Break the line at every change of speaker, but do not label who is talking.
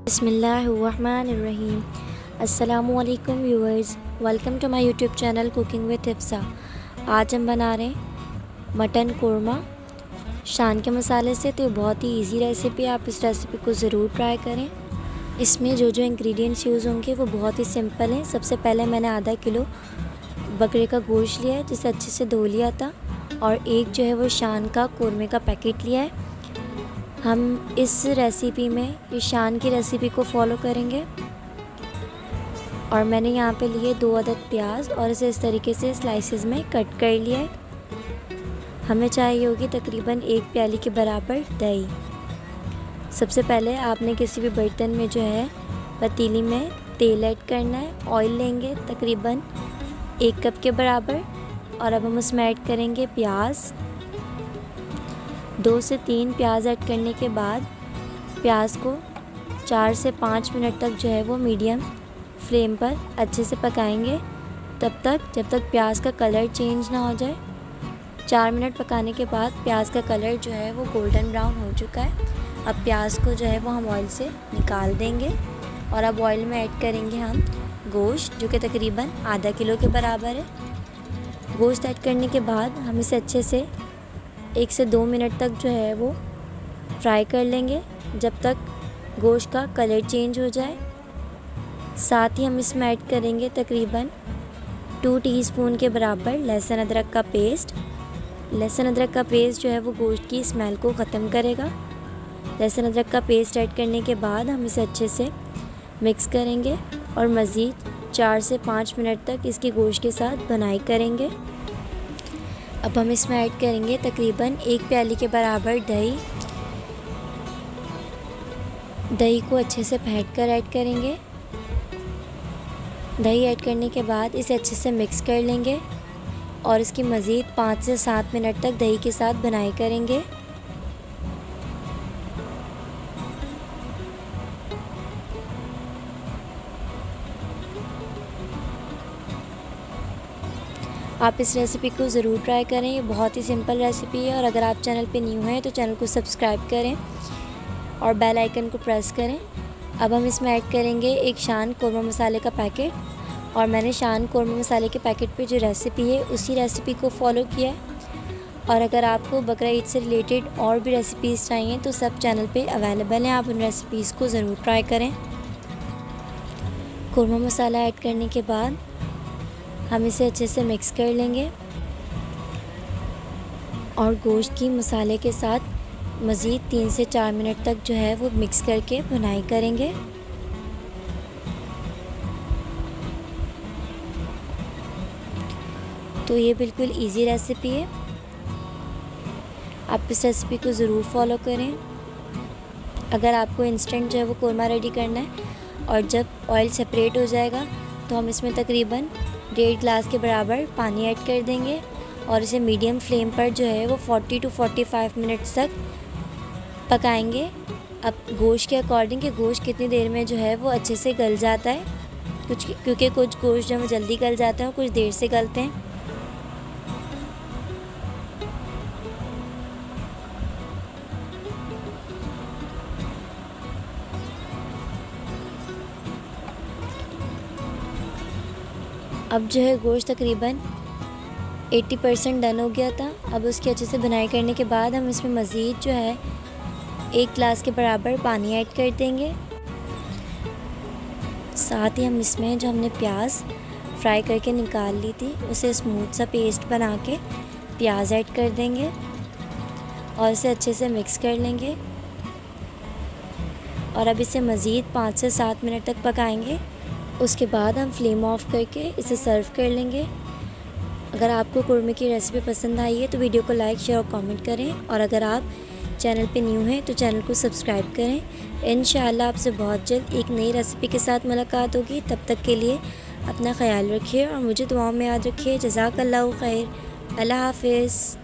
बिस्मिल्लाहिर्रहमानिर्रहीम। अस्सलामुअलैकुम viewers, welcome to my YouTube channel cooking with Hifsa. आज हम बना रहे हैं मटन कोरमा शान के मसाले से। तो ये बहुत ही इजी रेसिपी है, आप इस रेसिपी को ज़रूर ट्राई करें। इसमें जो जो इंग्रेडिएंट्स यूज़ होंगे वो बहुत ही सिंपल हैं। सबसे पहले मैंने आधा किलो बकरे का गोश्त लिया है, जिसे अच्छे से धो लिया था, और एक जो है वो शान का कोरमे का पैकेट लिया है। हम इस रेसिपी में ये शान की रेसिपी को फॉलो करेंगे। और मैंने यहाँ पे लिए 2 अदद प्याज और इसे इस तरीके से स्लाइसेस में कट कर लिया है। हमें चाहिए होगी तकरीबन 1 प्याली के बराबर दही। सबसे पहले आपने किसी भी बर्तन में जो है पतीली में तेल ऐड करना है। ऑयल लेंगे तकरीबन 1 कप के बराबर, और अब हम उसमें ऐड करेंगे प्याज। 2 से 3 प्याज ऐड करने के बाद प्याज को 4 से 5 मिनट तक जो है वो मीडियम फ्लेम पर अच्छे से पकाएंगे, तब तक जब तक प्याज का कलर चेंज ना हो जाए। 4 मिनट पकाने के बाद प्याज का कलर जो है वो गोल्डन ब्राउन हो चुका है। अब प्याज को जो है वो हम ऑयल से निकाल देंगे, और अब ऑयल में ऐड करेंगे हम गोश्त, जो कि तकरीबन आधा किलो के बराबर है। गोश्त ऐड करने के बाद हम इसे अच्छे से 1 से 2 मिनट तक जो है वो फ्राई कर लेंगे, जब तक गोश्त का कलर चेंज हो जाए। साथ ही हम इसमें ऐड करेंगे तकरीबन 2 टीस्पून के बराबर लहसुन अदरक का पेस्ट। लहसुन अदरक का पेस्ट जो है वो गोश्त की स्मेल को ख़त्म करेगा। लहसुन अदरक का पेस्ट ऐड करने के बाद हम इसे अच्छे से मिक्स करेंगे और मज़ीद 4 से 5 मिनट तक इसकी गोश्त के साथ बुनाई करेंगे। अब हम इसमें ऐड करेंगे तकरीबन 1 प्याली के बराबर दही। दही को अच्छे से फेंट कर ऐड करेंगे। दही ऐड करने के बाद इसे अच्छे से मिक्स कर लेंगे, और इसकी मज़ीद 5 से 7 मिनट तक दही के साथ बुनाई करेंगे। आप इस रेसिपी को ज़रूर ट्राई करें, ये बहुत ही सिंपल रेसिपी है। और अगर आप चैनल पे न्यू हैं तो चैनल को सब्सक्राइब करें और बेल आइकन को प्रेस करें। अब हम इसमें ऐड करेंगे एक शान कोरमा मसाले का पैकेट, और मैंने शान कोरमा मसाले के पैकेट पे जो रेसिपी है उसी रेसिपी को फॉलो किया है। और अगर आपको बकरा ईद से रिलेटेड और भी रेसिपीज़ चाहिए तो सब चैनल पे अवेलेबल हैं, आप उन रेसिपीज़ को ज़रूर ट्राई करें। कोरमा मसाला ऐड करने के बाद हम इसे अच्छे से मिक्स कर लेंगे, और गोश्त की मसाले के साथ मज़ीद 3 से 4 मिनट तक जो है वो मिक्स करके भुनाई करेंगे। तो ये बिल्कुल इजी रेसिपी है, आप इस रेसिपी को ज़रूर फॉलो करें। अगर आपको इंस्टेंट जो है वो कोरमा रेडी करना है, और जब ऑयल सेपरेट हो जाएगा तो हम इसमें तकरीबन 1.5 ग्लास के बराबर पानी ऐड कर देंगे, और इसे मीडियम फ्लेम पर जो है वो 40 to 45 मिनट्स तक पकाएंगे। अब गोश्त के अकॉर्डिंग कि गोश्त कितनी देर में जो है वो अच्छे से गल जाता है, क्योंकि कुछ गोश्त जो है जल्दी गल जाते हैं और कुछ देर से गलते हैं। अब जो है गोश्त तकरीबन 80% डन हो गया था। अब उसकी अच्छे से बुनाई करने के बाद हम इसमें मज़ीद जो है 1 ग्लास के बराबर पानी ऐड कर देंगे। साथ ही हम इसमें जो हमने प्याज फ्राई करके निकाल ली थी उसे स्मूथ सा पेस्ट बना के प्याज ऐड कर देंगे, और इसे अच्छे से मिक्स कर लेंगे। और अब इसे मज़ीद 5 से 7 मिनट तक पकाएंगे। उसके बाद हम फ्लेम ऑफ करके इसे सर्व कर लेंगे। अगर आपको कोरमे की रेसिपी पसंद आई है तो वीडियो को लाइक, शेयर और कमेंट करें, और अगर आप चैनल पे न्यू हैं तो चैनल को सब्सक्राइब करें। इंशाअल्लाह आपसे बहुत जल्द एक नई रेसिपी के साथ मुलाकात होगी। तब तक के लिए अपना ख्याल रखिए और मुझे दुआओं में याद रखिए। जज़ाकल्लाहु खैर। अल्लाह हाफ़िज़।